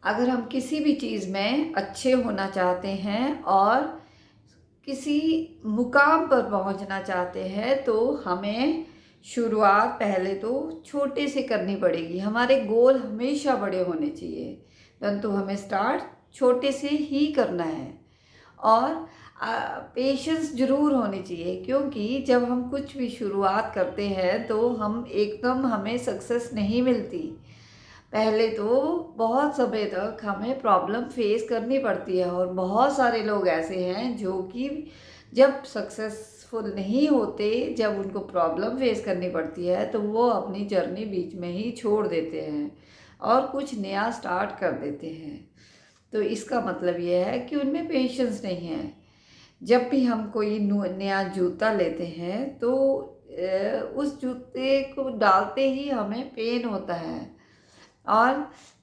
अगर हम किसी भी चीज़ में अच्छे होना चाहते हैं और किसी मुकाम पर पहुंचना चाहते हैं तो हमें शुरुआत पहले तो छोटे से करनी पड़ेगी। हमारे गोल हमेशा बड़े होने चाहिए, परंतु हमें स्टार्ट छोटे से ही करना है। और पेशेंस ज़रूर होनी चाहिए, क्योंकि जब हम कुछ भी शुरुआत करते हैं तो हम एकदम हमें सक्सेस नहीं मिलती। पहले तो बहुत समय तक हमें प्रॉब्लम फेस करनी पड़ती है, और बहुत सारे लोग ऐसे हैं जो कि जब सक्सेसफुल नहीं होते, जब उनको प्रॉब्लम फेस करनी पड़ती है तो वो अपनी जर्नी बीच में ही छोड़ देते हैं और कुछ नया स्टार्ट कर देते हैं। तो इसका मतलब ये है कि उनमें पेशेंस नहीं है। जब भी हम कोई नया जूता लेते हैं तो उस जूते को डालते ही हमें पेन होता है, और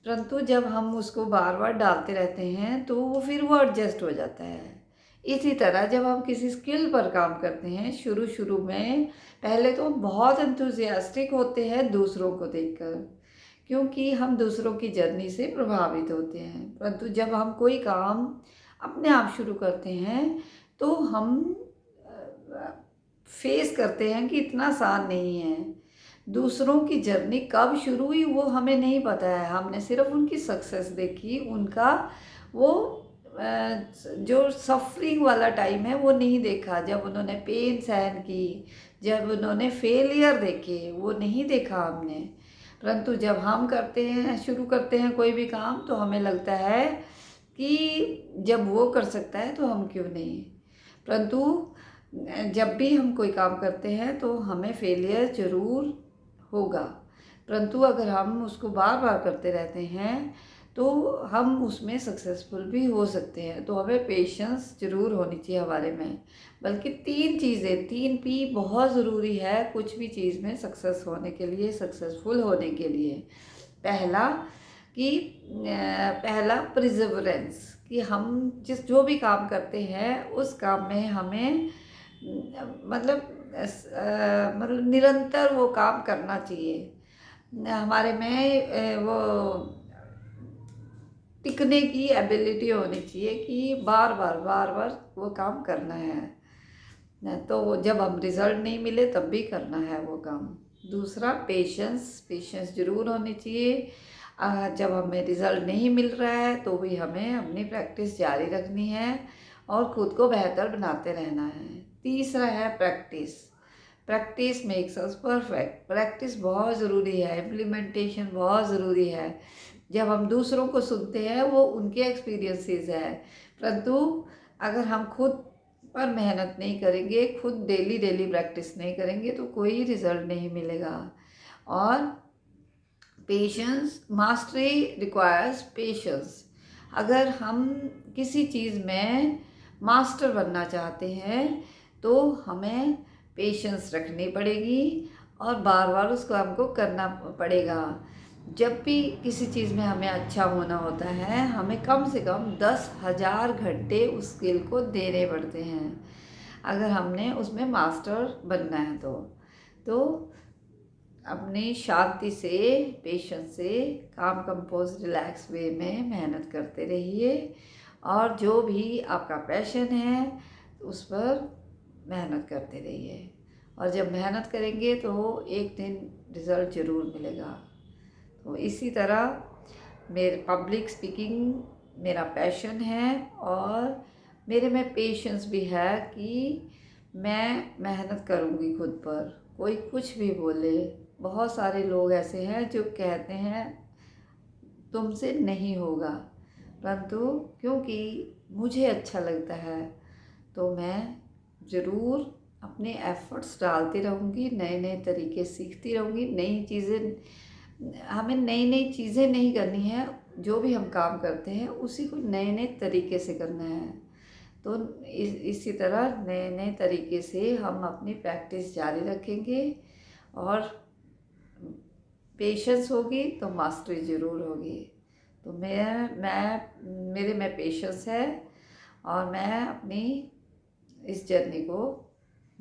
परंतु जब हम उसको बार बार डालते रहते हैं तो फिर वो एडजस्ट हो जाता है। इसी तरह जब हम किसी स्किल पर काम करते हैं, शुरू शुरू में पहले तो हम बहुत एंथुजियास्टिक होते हैं दूसरों को देखकर, क्योंकि हम दूसरों की जर्नी से प्रभावित होते हैं। परंतु जब हम कोई काम अपने आप शुरू करते हैं तो हम फेस करते हैं कि इतना आसान नहीं है। दूसरों की जर्नी कब शुरू हुई वो हमें नहीं पता है, हमने सिर्फ उनकी सक्सेस देखी, उनका वो जो सफरिंग वाला टाइम है वो नहीं देखा। जब उन्होंने पेन सहन की, जब उन्होंने फेलियर देखे, वो नहीं देखा हमने। परंतु जब हम करते हैं, शुरू करते हैं कोई भी काम, तो हमें लगता है कि जब वो कर सकता है तो हम क्यों नहीं। परंतु जब भी हम कोई काम करते हैं तो हमें फेलियर ज़रूर होगा, परंतु अगर हम उसको बार बार करते रहते हैं तो हम उसमें सक्सेसफुल भी हो सकते हैं। तो हमें पेशेंस ज़रूर होनी चाहिए हमारे में। बल्कि 3 चीज़ें, 3 पी बहुत ज़रूरी है कुछ भी चीज़ में सक्सेस होने के लिए, सक्सेसफुल होने के लिए। पहला कि पहला प्रिजर्वेंस, कि हम जो भी काम करते हैं उस काम में हमें मतलब निरंतर वो काम करना चाहिए। हमारे में वो टिकने की एबिलिटी होनी चाहिए कि बार बार वो काम करना है। तो जब हम रिज़ल्ट नहीं मिले तब भी करना है वो काम। दूसरा पेशेंस ज़रूर होनी चाहिए। जब हमें रिज़ल्ट नहीं मिल रहा है तो भी हमें अपनी प्रैक्टिस जारी रखनी है और ख़ुद को बेहतर बनाते रहना है। तीसरा है practice makes us perfect. Practice बहुत ज़रूरी है, इम्प्लीमेंटेशन बहुत ज़रूरी है। जब हम दूसरों को सुनते हैं वो उनके एक्सपीरियंसेस है, परंतु अगर हम खुद पर मेहनत नहीं करेंगे, खुद डेली प्रैक्टिस नहीं करेंगे तो कोई रिज़ल्ट नहीं मिलेगा। और पेशेंस, मास्टरी रिक्वायर्स पेशेंस। अगर हम किसी चीज़ में मास्टर बनना चाहते हैं तो हमें पेशेंस रखनी पड़ेगी और बार बार उस काम को करना पड़ेगा। जब भी किसी चीज़ में हमें अच्छा होना होता है, हमें कम से कम 10,000 घंटे उस स्किल को देने पड़ते हैं, अगर हमने उसमें मास्टर बनना है तो अपनी शांति से, पेशेंस से, काम कंपोज रिलैक्स वे में मेहनत करते रहिए। और जो भी आपका पैशन है उस पर मेहनत करते रहिए, और जब मेहनत करेंगे तो एक दिन रिज़ल्ट ज़रूर मिलेगा। तो इसी तरह मेरे पब्लिक स्पीकिंग मेरा पैशन है, और मेरे में पेशेंस भी है कि मैं मेहनत करूँगी खुद पर, कोई कुछ भी बोले। बहुत सारे लोग ऐसे हैं जो कहते हैं तुमसे नहीं होगा, परंतु क्योंकि मुझे अच्छा लगता है तो मैं ज़रूर अपने एफ़र्ट्स डालती रहूँगी, नए तरीके सीखती रहूँगी। हमें नई चीज़ें नहीं करनी है, जो भी हम काम करते हैं उसी को नए तरीके से करना है। तो इसी तरह नए तरीके से हम अपनी प्रैक्टिस जारी रखेंगे, और पेशेंस होगी तो मास्टरी ज़रूर होगी। तो मेरे में पेशेंस है, और मैं अपनी इस जर्नी को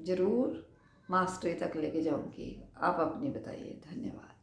ज़रूर मास्टरी तक लेके जाऊंगी। आप अपनी बताइए। धन्यवाद।